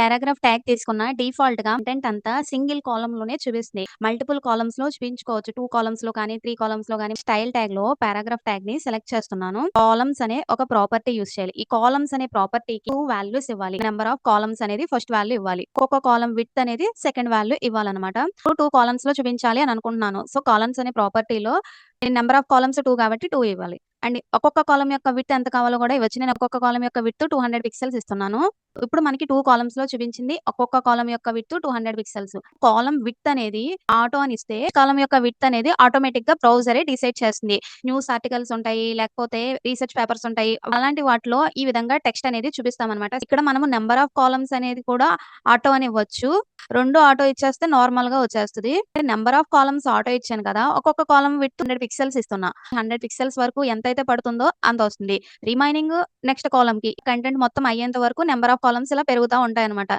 Paragraph tag తీసుకున్న డిఫాల్ట్‌గా content అంతా సింగిల్ కాలమ్‌లోనే చూపిస్తుంది. మల్టిపుల్ కాలమ్స్‌లో చూపించుకోవచ్చు. 2 కాలమ్స్‌లో కానీ, 3 కాలమ్స్‌లో గానీ స్టైల్ ట్యాగ్‌లో పారాగ్రాఫ్ ట్యాగ్‌ని సెలెక్ట్ చేస్తున్నాను. కాలమ్స్ అనే ఒక ప్రాపర్టీ యూజ్ చేయాలి. ఈ కాలమ్స్ అనే ప్రాపర్టీకి 2 వాల్యూస్ ఇవ్వాలి. నంబర్ ఆఫ్ కాలమ్స్ అనేది ఫస్ట్ వాల్యూ ఇవ్వాలి. ఒక్కొక్క కాలమ్ విడ్త్ అనేది సెకండ్ వాల్యూ ఇవ్వాలన్నమాట. 2 కాలమ్స్‌లో చూపించాలి అని అనుకుంటున్నాను. సో, కాలమ్స్ అనే ప్రాపర్టీలో నంబర్ ఆఫ్ కాలమ్స్ 2 కాబట్టి 2 ఇవ్వాలి. అండ్ ఒక్కొక్క కాలమ్ యొక్క విడ్త్ ఎంత కావాలో కూడా ఇవ్వచ్చు. నేను ఒక్కొక్క కాలమ్ యొక్క విడ్త్ 200 పిక్సెల్స్ ఇస్తున్నాను. ఇప్పుడు మనకి 2 కాలమ్స్‌లో చూపించింది. ఒక్కొక్క కాలమ్ యొక్క విడ్త్ 200 పిక్సెల్స్. కాలమ్ విడ్త్ అనేది ఆటో అని ఇస్తే, కాలమ్ యొక్క విడ్త్ అనేది ఆటోమేటిక్‌గా బ్రౌజరే డిసైడ్ చేస్తుంది. న్యూస్ ఆర్టికల్స్ ఉంటాయి, లేకపోతే రీసెర్చ్ పేపర్స్ ఉంటాయి. అలాంటి వాటిలో ఈ విధంగా టెక్స్ట్ అనేది చూపిస్తామనమాట. ఇక్కడ మనము నంబర్ ఆఫ్ కాలమ్స్ అనేది కూడా ఆటో అని ఇవ్వచ్చు. 2 ఆటో ఇచ్చేస్తే నార్మల్‌గా వచ్చేస్తది. నంబర్ ఆఫ్ కాలమ్స్ ఆటో ఇచ్చాను కదా! ఒక్కొక్క కాలమ్ విడ్త్ 100 పిక్సెల్స్ ఇస్తున్నా. 100 పిక్సెల్స్ వరకు ఎంతైతే పడుతుందో అంతొస్తుంది. రిమైనింగ్ నెక్స్ట్ కాలమ్‌కి కంటెంట్ మొత్తం అయ్యేంత వరకు నంబర్ ఆఫ్ కాలమ్స్ ఇలా పెరుగుతా ఉంటాయన్నమాట.